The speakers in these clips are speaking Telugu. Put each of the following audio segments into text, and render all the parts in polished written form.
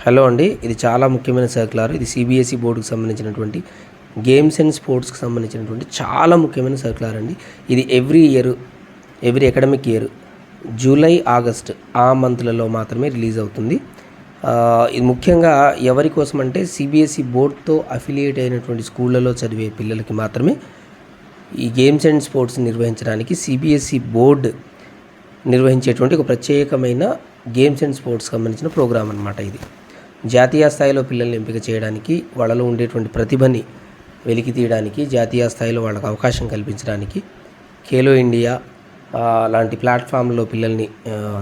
హలో అండి, ఇది చాలా ముఖ్యమైన సర్క్యులర్. ఇది సిబిఎస్ఈ బోర్డుకు సంబంధించినటువంటి గేమ్స్ అండ్ స్పోర్ట్స్కి సంబంధించినటువంటి చాలా ముఖ్యమైన సర్క్యులర్ అండి. ఇది every academic year July August ఆ మంత్లలో మాత్రమే రిలీజ్ అవుతుంది. ఇది ముఖ్యంగా ఎవరి కోసం అంటే సిబిఎస్ఈ బోర్డుతో అఫిలియేట్ అయినటువంటి స్కూళ్ళలో చదివే పిల్లలకి మాత్రమే ఈ గేమ్స్ అండ్ స్పోర్ట్స్ నిర్వహించడానికి సిబిఎస్ఈ బోర్డు నిర్వహించేటువంటి ఒక ప్రత్యేకమైన గేమ్స్ అండ్ స్పోర్ట్స్కి సంబంధించిన ప్రోగ్రామ్ అన్నమాట. ఇది జాతీయ స్థాయిలో పిల్లల్ని ఎంపిక చేయడానికి, వాళ్ళలో ఉండేటువంటి ప్రతిభని వెలికి తీయడానికి, జాతీయ స్థాయిలో వాళ్ళకు అవకాశం కల్పించడానికి, ఖేలో ఇండియా లాంటి ప్లాట్ఫామ్లో పిల్లల్ని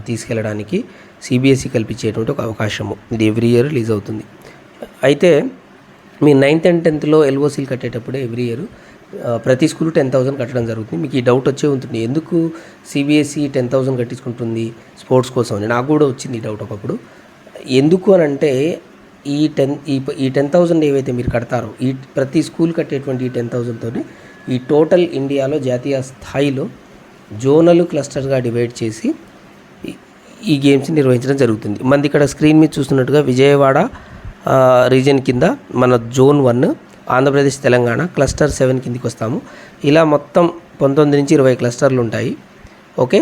తీసుకెళ్ళడానికి సిబిఎస్ఈ కల్పించేటువంటి ఒక అవకాశము. ఇది ఎవ్రీ ఇయర్ రిలీజ్ అవుతుంది. అయితే మీ 9th and 10th ఎల్ఓసీలు కట్టేటప్పుడే ఎవ్రీ ఇయర్ ప్రతి స్కూల్ 10,000 కట్టడం జరుగుతుంది. మీకు ఈ డౌట్ వచ్చే ఉంటుంది, ఎందుకు సిబిఎస్ఈ 10,000 కట్టించుకుంటుంది స్పోర్ట్స్ కోసం అని. నాకు కూడా వచ్చింది ఈ డౌట్ ఒకప్పుడు. ఎందుకు అని అంటే ఈ 10,000 ఏవైతే మీరు కడతారో, ఈ ప్రతి స్కూల్ కట్టేటువంటి ఈ 10,000తో ఈ టోటల్ ఇండియాలో జాతీయ స్థాయిలో జోనల్ క్లస్టర్గా డివైడ్ చేసి ఈ గేమ్స్ నిర్వహించడం జరుగుతుంది. మనది ఇక్కడ స్క్రీన్ మీద చూస్తున్నట్టుగా విజయవాడ రీజన్ కింద మన జోన్ 1, ఆంధ్రప్రదేశ్ తెలంగాణ క్లస్టర్ 7 కిందికి వస్తాము. ఇలా మొత్తం 19 నుంచి 20 క్లస్టర్లు ఉంటాయి. ఓకే,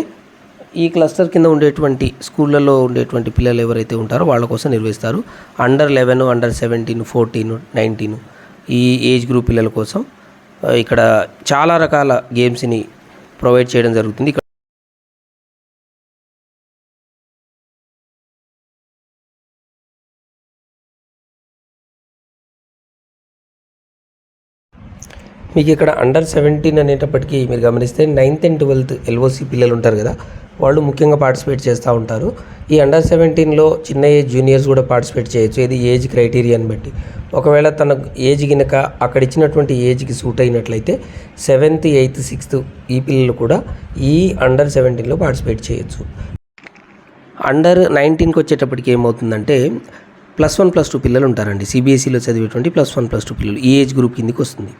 ఈ క్లస్టర్ కింద ఉండేటువంటి స్కూళ్ళలో ఉండేటువంటి పిల్లలు ఎవరైతే ఉంటారో వాళ్ళ కోసం నిర్వహిస్తారు. అండర్ 11, అండర్ 17, 14, 19 ఈ ఏజ్ గ్రూప్ పిల్లల కోసం ఇక్కడ చాలా రకాల గేమ్స్ని ప్రొవైడ్ చేయడం జరుగుతుంది. మీకు ఇక్కడ అండర్ 17 అనేటప్పటికీ మీరు గమనిస్తే 9th and 12th ఎల్ఓసి పిల్లలు ఉంటారు కదా, వాళ్ళు ముఖ్యంగా పార్టిసిపేట్ చేస్తూ ఉంటారు. ఈ అండర్ 17లో చిన్న ఏజ్ జూనియర్స్ కూడా పార్టిసిపేట్ చేయొచ్చు. ఇది ఏజ్ క్రైటీరియాని బట్టి. ఒకవేళ తన ఏజ్ గినక అక్కడ ఇచ్చినటువంటి ఏజ్కి సూట్ అయినట్లయితే 7th, 8th, 6th ఈ పిల్లలు కూడా ఈ అండర్ 17లో పార్టిసిపేట్ చేయొచ్చు. అండర్ 19కి వచ్చేటప్పటికి ఏమవుతుందంటే +1, +2 పిల్లలు ఉంటారండి. సిబిఎస్ఈలో చదివేటువంటి +1, +2 పిల్లలు ఈ ఏజ్ గ్రూప్ కిందికి వస్తుంది.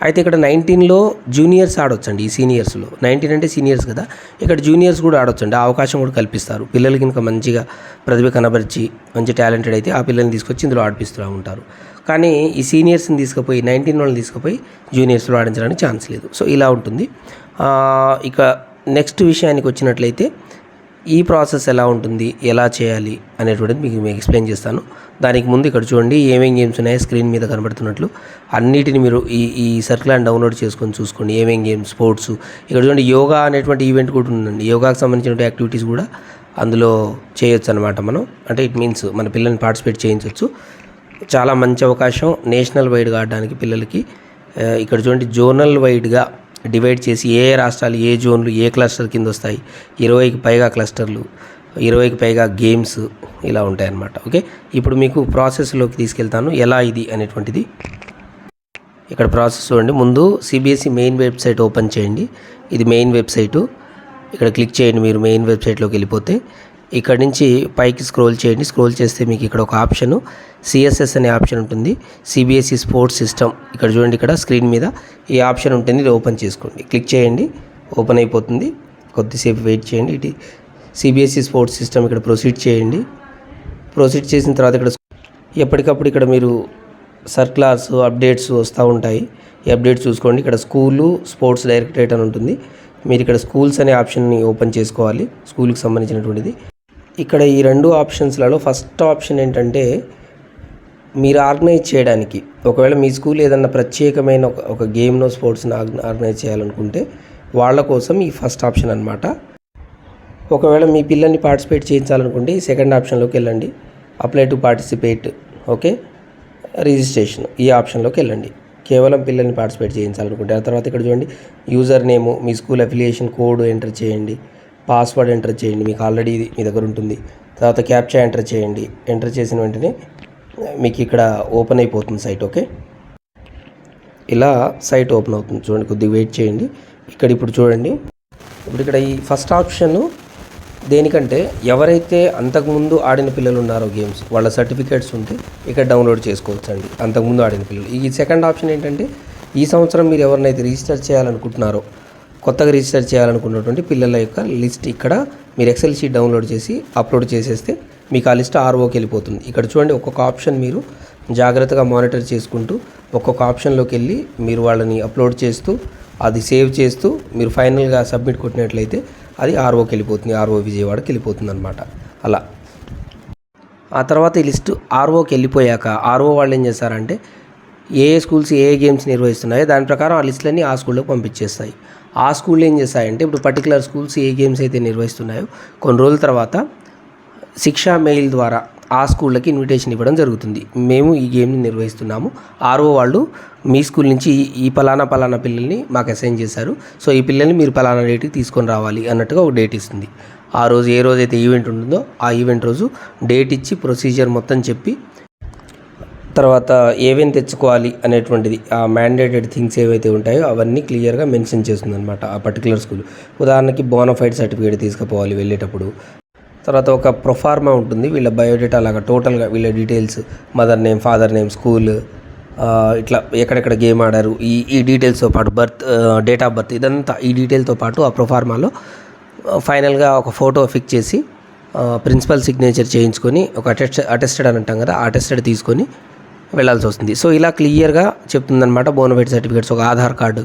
అయితే ఇక్కడ 19లో జూనియర్స్ ఆడొచ్చండి. ఈ సీనియర్స్లో 19 అంటే సీనియర్స్ కదా, ఇక్కడ జూనియర్స్ కూడా ఆడొచ్చండి. ఆ అవకాశం కూడా కల్పిస్తారు. పిల్లలకి కనుక మంచిగా ప్రతిభ కనబరిచి మంచి టాలెంటెడ్ అయితే ఆ పిల్లల్ని తీసుకొచ్చి ఇందులో ఆడిపిస్తూ ఉంటారు. కానీ ఈ సీనియర్స్ని తీసుకుపోయి 19 వాళ్ళని తీసుకుపోయి జూనియర్స్లో ఆడించడానికి ఛాన్స్ లేదు. సో ఇలా ఉంటుంది. ఇక నెక్స్ట్ విషయానికి వచ్చినట్లయితే ఈ ప్రాసెస్ ఎలా ఉంటుంది, ఎలా చేయాలి అనేటువంటిది మీకు ఎక్స్ప్లెయిన్ చేస్తాను. దానికి ముందు ఇక్కడ చూడండి ఏమేం గేమ్స్ ఉన్నాయో స్క్రీన్ మీద కనబడుతున్నట్లు అన్నిటిని మీరు ఈ సర్క్యులర్ డౌన్లోడ్ చేసుకొని చూసుకోండి. ఏమేం గేమ్స్, స్పోర్ట్స్. ఇక్కడ చూడండి యోగా అనేటువంటి ఈవెంట్ కూడా ఉందండి. యోగాకు సంబంధించిన యాక్టివిటీస్ కూడా అందులో చేయొచ్చు అనమాట. మనం అంటే ఇట్ మీన్స్ మన పిల్లల్ని పార్టిసిపేట్ చేయించవచ్చు. చాలా మంచి అవకాశం నేషనల్ వైడ్గా ఆడడానికి పిల్లలకి. ఇక్కడ చూడండి జోనల్ వైడ్గా డివైడ్ చేసి ఏ రాష్ట్రాలు, ఏ జోన్లు, ఏ క్లస్టర్ కింద వస్తాయి, 20కి పైగా క్లస్టర్లు, 20కి పైగా గేమ్స్ ఇలా ఉంటాయన్నమాట. ఓకే, ఇప్పుడు మీకు ప్రాసెస్లోకి తీసుకెళ్తాను ఎలా ఇది అనేటువంటిది. ఇక్కడ ప్రాసెస్ చూడండి. ముందు సిబిఎస్ఈ మెయిన్ వెబ్సైట్ ఓపెన్ చేయండి. ఇది మెయిన్ వెబ్సైటు. ఇక్కడ క్లిక్ చేయండి. మీరు మెయిన్ వెబ్సైట్లోకి వెళ్ళిపోతే ఇక్కడ నుంచి పైకి స్క్రోల్ చేయండి. స్క్రోల్ చేస్తే మీకు ఇక్కడ ఒక ఆప్షను సిఎస్ఎస్ అనే ఆప్షన్ ఉంటుంది. CBSE sports system. ఇక్కడ చూడండి, ఇక్కడ స్క్రీన్ మీద ఈ ఆప్షన్ ఉంటుంది. ఇది ఓపెన్ చేసుకోండి. క్లిక్ చేయండి, ఓపెన్ అయిపోతుంది. కొద్దిసేపు వెయిట్ చేయండి. ఇది సిబిఎస్ఈ స్పోర్ట్స్ సిస్టమ్. ఇక్కడ ప్రొసీడ్ చేయండి. ప్రొసీడ్ చేసిన తర్వాత ఇక్కడ ఎప్పటికప్పుడు ఇక్కడ మీరు సర్క్యులర్స్, అప్డేట్స్ వస్తూ ఉంటాయి. ఈ అప్డేట్స్ చూసుకోండి. ఇక్కడ స్కూలు స్పోర్ట్స్ డైరెక్టరేట్ అని ఉంటుంది. మీరు ఇక్కడ స్కూల్స్ అనే ఆప్షన్ని ఓపెన్ చేసుకోవాలి, స్కూల్కి సంబంధించినటువంటిది. ఇక్కడ ఈ 2 ఆప్షన్స్లలో ఫస్ట్ ఆప్షన్ ఏంటంటే మీరు ఆర్గనైజ్ చేయడానికి, ఒకవేళ మీ స్కూల్ ఏదన్నా ప్రత్యేకమైన ఒక గేమ్నో స్పోర్ట్స్ని ఆర్గనైజ్ చేయాలనుకుంటే వాళ్ళ కోసం ఈ ఫస్ట్ ఆప్షన్ అనమాట. ఒకవేళ మీ పిల్లల్ని పార్టిసిపేట్ చేయించాలనుకుంటే ఈ సెకండ్ ఆప్షన్లోకి వెళ్ళండి. Apply to participate. Okay, registration ఈ ఆప్షన్లోకి వెళ్ళండి. కేవలం పిల్లల్ని పార్టిసిపేట్ చేయించాలనుకుంటే. ఆ తర్వాత ఇక్కడ చూడండి యూజర్ నేము, మీ స్కూల్ అఫిలియేషన్ కోడ్ ఎంటర్ చేయండి, పాస్వర్డ్ ఎంటర్ చేయండి, మీకు ఆల్రెడీ ఇది మీ దగ్గర ఉంటుంది. తర్వాత క్యాప్చా ఎంటర్ చేయండి. ఎంటర్ చేసిన వెంటనే మీకు ఇక్కడ ఓపెన్ అయిపోతుంది సైట్. ఓకే, ఇలా సైట్ ఓపెన్ అవుతుంది. చూడండి, కొద్దిగా వెయిట్ చేయండి. ఇప్పుడు చూడండి, ఇప్పుడు ఇక్కడ ఈ ఫస్ట్ ఆప్షన్ దేనికంటే ఎవరైతే అంతకుముందు ఆడిన పిల్లలు ఉన్నారో గేమ్స్, వాళ్ళ సర్టిఫికేట్స్ ఉంటే ఇక్కడ డౌన్లోడ్ చేసుకోవచ్చు అండి, అంతకుముందు ఆడిన పిల్లలు. ఈ సెకండ్ ఆప్షన్ ఏంటంటే ఈ సంవత్సరం మీరు ఎవరినైతే రిజిస్టర్ చేయాలనుకుంటున్నారో, కొత్తగా రిజిస్టర్ చేయాలనుకున్నటువంటి పిల్లల యొక్క లిస్ట్ ఇక్కడ మీరు ఎక్సెల్ షీట్ డౌన్లోడ్ చేసి అప్లోడ్ చేసేస్తే మీకు ఆ లిస్ట్ ఆర్ఓకి వెళ్ళిపోతుంది. ఇక్కడ చూడండి, ఒక్కొక్క ఆప్షన్ మీరు జాగ్రత్తగా మానిటర్ చేసుకుంటూ ఒక్కొక్క ఆప్షన్లోకి వెళ్ళి మీరు వాళ్ళని అప్లోడ్ చేస్తూ అది సేవ్ చేస్తూ మీరు ఫైనల్గా సబ్మిట్ కొట్టినట్లయితే అది ఆర్ఓకి వెళ్ళిపోతుంది, ఆర్ఓ విజయవాడకి వెళ్ళిపోతుంది అనమాట. అలా ఆ తర్వాత ఈ లిస్టు ఆర్ఓకి వెళ్ళిపోయాక ఆర్ఓ వాళ్ళు ఏం చేస్తారంటే ఏ స్కూల్స్ ఏ గేమ్స్ నిర్వహిస్తున్నాయో దాని ప్రకారం ఆ లిస్టులన్నీ ఆ స్కూల్లోకి పంపించేస్తాయి. ఆ స్కూల్లో ఏం చేస్తాయంటే ఇప్పుడు పర్టికులర్ స్కూల్స్ ఏ గేమ్స్ అయితే నిర్వహిస్తున్నాయో కొన్ని రోజుల తర్వాత శిక్షా మెయిల్ ద్వారా ఆ స్కూళ్ళకి ఇన్విటేషన్ ఇవ్వడం జరుగుతుంది. మేము ఈ గేమ్ని నిర్వహిస్తున్నాము, ఆర్ఓ వాళ్ళు మీ స్కూల్ నుంచి ఈ పలానా పిల్లల్ని మాకు అసైన్ చేశారు, సో ఈ పిల్లల్ని మీరు పలానా డేట్కి తీసుకొని రావాలి అన్నట్టుగా ఒక డేట్ ఇస్తుంది. ఆ రోజు ఏ రోజైతే ఈవెంట్ ఉంటుందో ఆ ఈవెంట్ రోజు డేట్ ఇచ్చి ప్రొసీజర్ మొత్తం చెప్పి తర్వాత ఏమేమి తెచ్చుకోవాలి అనేటువంటిది ఆ మ్యాండేటెడ్ థింగ్స్ ఏవైతే ఉంటాయో అవన్నీ క్లియర్గా మెన్షన్ చేస్తుంది అనమాట ఆ పర్టికులర్ స్కూల్. ఉదాహరణకి బోనఫైడ్ సర్టిఫికేట్ తీసుకుపోవాలి వెళ్ళేటప్పుడు. తర్వాత ఒక ప్రొఫార్మా ఉంటుంది, వీళ్ళ బయోడేటా అలాగా టోటల్గా వీళ్ళ details, mother name, father name, school, ఇట్లా ఎక్కడెక్కడ గేమ్ ఆడారు, ఈ డీటెయిల్స్తో పాటు డేట్ ఆఫ్ బర్త్, ఇదంతా ఈ డీటెయిల్తో పాటు ఆ ప్రొఫార్మాలో ఫైనల్గా ఒక ఫోటో ఫిక్స్ చేసి ప్రిన్సిపల్ సిగ్నేచర్ చేయించుకొని ఒక అటెస్టెడ్ అని అంటాం కదా, ఆ అటెస్టెడ్ తీసుకొని వెళ్ళాల్సి వస్తుంది. సో ఇలా క్లియర్గా చెప్తుందన్నమాట. బోనఫైడ్ సర్టిఫికేట్స్, ఒక ఆధార్ కార్డు,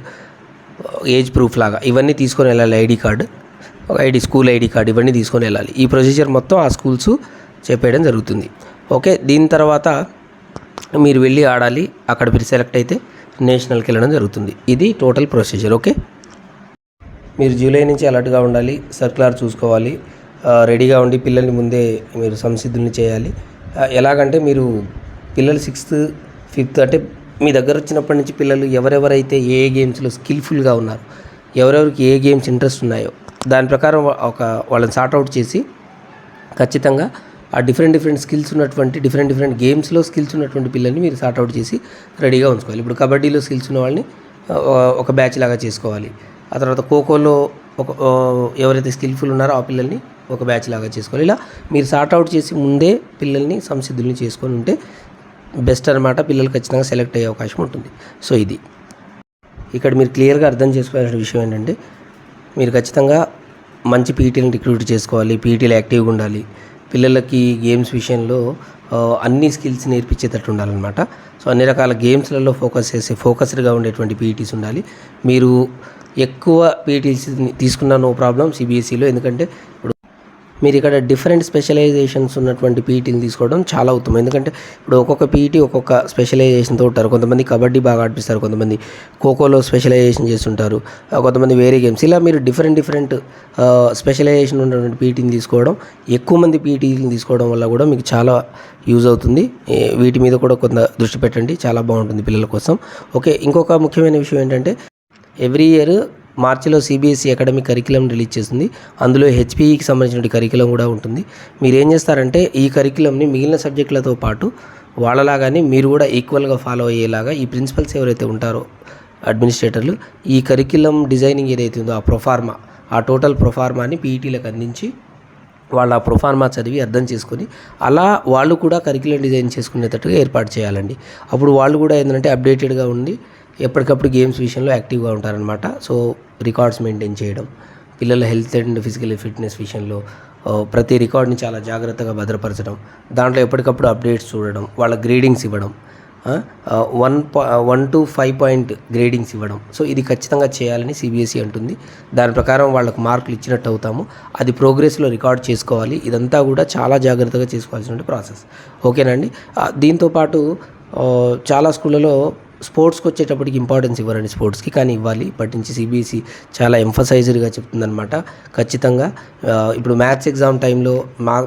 ఏజ్ ప్రూఫ్ లాగా ఇవన్నీ తీసుకొని వెళ్ళాలి, ఐడి కార్డు, ఒక స్కూల్ ఐడి కార్డు, ఇవన్నీ తీసుకొని వెళ్ళాలి. ఈ ప్రొసీజర్ మొత్తం ఆ స్కూల్స్ చెప్పేయడం జరుగుతుంది. ఓకే, దీని తర్వాత మీరు వెళ్ళి ఆడాలి. అక్కడ మీరు సెలెక్ట్ అయితే నేషనల్కి వెళ్ళడం జరుగుతుంది. ఇది టోటల్ ప్రొసీజర్. ఓకే, మీరు జూలై నుంచి అలర్ట్గా ఉండాలి, సర్క్యులర్ చూసుకోవాలి, రెడీగా ఉండి పిల్లల్ని ముందే మీరు సంసిద్ధుల్ని చేయాలి. ఎలాగంటే మీరు పిల్లలు 6th 5th అంటే మీ దగ్గర వచ్చినప్పటి నుంచి పిల్లలు ఎవరెవరైతే ఏ గేమ్స్లో స్కిల్ఫుల్గా ఉన్నారు, ఎవరెవరికి ఏ గేమ్స్ ఇంట్రెస్ట్ ఉన్నాయో దాని ప్రకారం వాళ్ళని సార్ట్అవుట్ చేసి ఖచ్చితంగా ఆ డిఫరెంట్ స్కిల్స్ ఉన్నటువంటి డిఫరెంట్ గేమ్స్లో స్కిల్స్ ఉన్నటువంటి పిల్లల్ని మీరు సార్ట్అవుట్ చేసి రెడీగా ఉంచుకోవాలి. ఇప్పుడు కబడ్డీలో స్కిల్స్ ఉన్న వాళ్ళని ఒక బ్యాచ్ లాగా చేసుకోవాలి. ఆ తర్వాత ఖోఖోలో ఎవరైతే స్కిల్ఫుల్ ఉన్నారో ఆ పిల్లల్ని ఒక బ్యాచ్ లాగా చేసుకోవాలి. ఇలా మీరు సార్ట్అవుట్ చేసి ముందే పిల్లల్ని సంసిద్ధుల్ని చేసుకొని ఉంటే బెస్ట్ అనమాట. పిల్లలు ఖచ్చితంగా సెలెక్ట్ అయ్యే అవకాశం ఉంటుంది. సో ఇది ఇక్కడ మీరు క్లియర్గా అర్థం చేసుకోవాల్సిన విషయం ఏంటంటే మీరు ఖచ్చితంగా మంచి పీటీలను రిక్రూట్ చేసుకోవాలి, పీటీలు యాక్టివ్గా ఉండాలి, పిల్లలకి గేమ్స్ విషయంలో అన్ని స్కిల్స్ నేర్పించేటట్టు ఉండాలన్నమాట. సో అన్ని రకాల గేమ్స్లలో ఫోకస్డ్గా ఉండేటువంటి పీటీస్ ఉండాలి. మీరు ఎక్కువ పీటీస్ తీసుకున్న నో ప్రాబ్లం సిబిఎస్ఈలో, ఎందుకంటే ఇప్పుడు మీరు ఇక్కడ డిఫరెంట్ స్పెషలైజేషన్స్ ఉన్నటువంటి పీటీని తీసుకోవడం చాలా ఉత్తమం. ఎందుకంటే ఇప్పుడు ఒక్కొక్క పీటీ ఒక్కొక్క స్పెషలైజేషన్తో ఉంటారు. కొంతమంది కబడ్డీ బాగా ఆడిపిస్తారు, కొంతమంది ఖోఖోలో స్పెషలైజేషన్ చేస్తుంటారు, కొంతమంది వేరే గేమ్స్. ఇలా మీరు డిఫరెంట్ స్పెషలైజేషన్ ఉన్నటువంటి పీటీని తీసుకోవడం, ఎక్కువ మంది పీటీని తీసుకోవడం వల్ల కూడా మీకు చాలా యూజ్ అవుతుంది. వీటి మీద కూడా కొంత దృష్టి పెట్టండి, చాలా బాగుంటుంది పిల్లల కోసం. ఓకే, ఇంకొక ముఖ్యమైన విషయం ఏంటంటే ఎవ్రీ ఇయర్ మార్చిలో సిబిఎస్ఈ అకాడమిక్ కరికులం రిలీజ్ చేస్తుంది. అందులో హెచ్పిఈకి సంబంధించిన కరికులం కూడా ఉంటుంది. మీరు ఏం చేస్తారంటే ఈ కరికులంని మిగిలిన సబ్జెక్టులతో పాటు వాళ్ళలాగానే మీరు కూడా ఈక్వల్గా ఫాలో అయ్యేలాగా ఈ ప్రిన్సిపల్స్ ఎవరైతే ఉంటారో అడ్మినిస్ట్రేటర్లు ఈ కరికులం డిజైనింగ్ ఏదైతే ఉందో ఆ ప్రొఫార్మా, ఆ టోటల్ ప్రొఫార్మాని పీఈటీలకు అందించి వాళ్ళ ఆ ప్రొఫార్మా చదివి అర్థం చేసుకొని అలా వాళ్ళు కూడా కరికులం డిజైన్ చేసుకునేటట్టుగా ఏర్పాటు చేయాలండి. అప్పుడు వాళ్ళు కూడా ఏంటంటే అప్డేటెడ్గా ఉండి ఎప్పటికప్పుడు గేమ్స్ విషయంలో యాక్టివ్గా ఉంటారనమాట. సో రికార్డ్స్ మెయింటైన్ చేయడం, పిల్లల హెల్త్ అండ్ ఫిజికల్ ఫిట్నెస్ విషయంలో ప్రతి రికార్డ్ని చాలా జాగ్రత్తగా భద్రపరచడం, దాంట్లో ఎప్పటికప్పుడు అప్డేట్స్ చూడడం, వాళ్ళ గ్రేడింగ్స్ ఇవ్వడం, 1 to 5 పాయింట్ గ్రేడింగ్స్ ఇవ్వడం. సో ఇది ఖచ్చితంగా చేయాలని సిబిఎస్ఈ అంటుంది. దాని ప్రకారం వాళ్ళకు మార్కులు ఇచ్చినట్టు అవుతాము. అది ప్రోగ్రెస్లో రికార్డ్ చేసుకోవాలి. ఇదంతా కూడా చాలా జాగ్రత్తగా చేసుకోవాల్సిన ప్రాసెస్. ఓకేనండి. దీంతోపాటు చాలా స్కూళ్ళలో స్పోర్ట్స్కి వచ్చేటప్పటికి ఇంపార్టెన్స్ ఇవ్వరండి స్పోర్ట్స్కి, కానీ ఇవ్వాలి. ఇప్పటి నుంచి సిబిఎస్ఈ చాలా ఎంఫసైజ్డ్గా చెప్తుందనమాట. ఖచ్చితంగా ఇప్పుడు మ్యాథ్స్ ఎగ్జామ్ టైంలో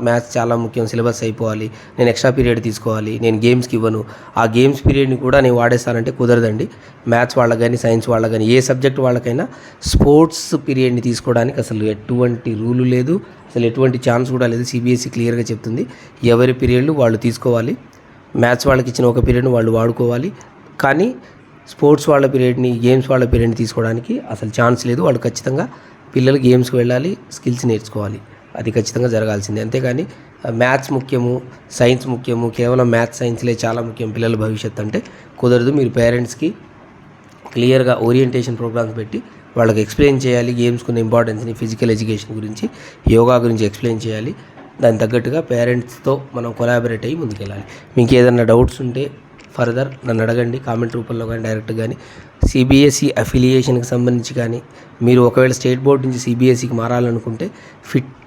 మ్యాథ్స్ చాలా ముఖ్యం, సిలబస్ అయిపోవాలి, నేను ఎక్స్ట్రా పీరియడ్ తీసుకోవాలి, నేను గేమ్స్కి ఇవ్వను, ఆ గేమ్స్ పీరియడ్ని కూడా నేను వాడేస్తానంటే కుదరదండి. మ్యాథ్స్ వాళ్ళకి కానీ సైన్స్ వాళ్ళకి కానీ ఏ సబ్జెక్ట్ వాళ్ళకైనా స్పోర్ట్స్ పీరియడ్ని తీసుకోవడానికి అసలు ఎటువంటి రూలు లేదు, అసలు ఎటువంటి ఛాన్స్ కూడా లేదు. సిబిఎస్ఈ క్లియర్గా చెప్తుంది ఎవరి పీరియడ్లు వాళ్ళు తీసుకోవాలి. మ్యాథ్స్ వాళ్ళకి ఇచ్చిన ఒక పీరియడ్ని వాళ్ళు వాడుకోవాలి, కానీ స్పోర్ట్స్ వాళ్ళ పీరియడ్ని, గేమ్స్ వాళ్ళ పీరియడ్ని తీసుకోవడానికి అసలు ఛాన్స్ లేదు. వాళ్ళు ఖచ్చితంగా పిల్లలు గేమ్స్కి వెళ్ళాలి, స్కిల్స్ నేర్చుకోవాలి, అది ఖచ్చితంగా జరగాల్సిందే. అంతేగాని మ్యాథ్స్ ముఖ్యము, సైన్స్ ముఖ్యము, కేవలం మ్యాథ్స్ సైన్స్లే చాలా ముఖ్యం పిల్లల భవిష్యత్తు అంటే కుదరదు. మీరు పేరెంట్స్కి క్లియర్గా ఓరియంటేషన్ ప్రోగ్రామ్స్ పెట్టి వాళ్ళకి ఎక్స్ప్లెయిన్ చేయాలి, గేమ్స్కున్న ఇంపార్టెన్స్ని, ఫిజికల్ ఎడ్యుకేషన్ గురించి, యోగా గురించి ఎక్స్ప్లెయిన్ చేయాలి. దానికి తగ్గట్టుగా పేరెంట్స్తో మనం కొలాబరేట్ అయ్యి ముందుకెళ్ళాలి. మీకు ఏదైనా డౌట్స్ ఉంటే ఫర్దర్ నన్ను అడగండి, కామెంట్ రూపంలో కానీ డైరెక్ట్ కానీ. సిబిఎస్ఈ అఫిలియేషన్కి సంబంధించి కానీ మీరు ఒకవేళ స్టేట్ బోర్డ్ నుంచి సిబిఎస్ఈకి మారాలనుకుంటే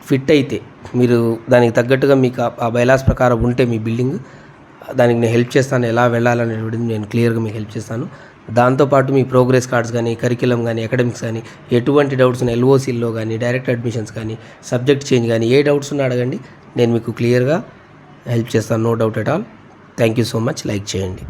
ఫిట్ అయితే మీరు దానికి తగ్గట్టుగా మీకు ఆ బైలాస్ ప్రకారం ఉంటే మీ బిల్డింగ్, దానికి నేను హెల్ప్ చేస్తాను. ఎలా వెళ్ళాలనేటువంటిది నేను క్లియర్గా మీకు హెల్ప్ చేస్తాను. దాంతోపాటు మీ ప్రోగ్రెస్ కార్డ్స్ కానీ, కరిక్యులం కానీ, అకాడమిక్స్ కానీ, ఎటువంటి డౌట్స్ ఉన్నాయి ఎల్ఓసీల్లో కానీ, డైరెక్ట్ అడ్మిషన్స్ కానీ, సబ్జెక్ట్ చేంజ్ కానీ, ఏ డౌట్స్ ఉన్నా అడగండి, నేను మీకు క్లియర్గా హెల్ప్ చేస్తాను. No doubt at all. Thank you so much. Like చేయండి.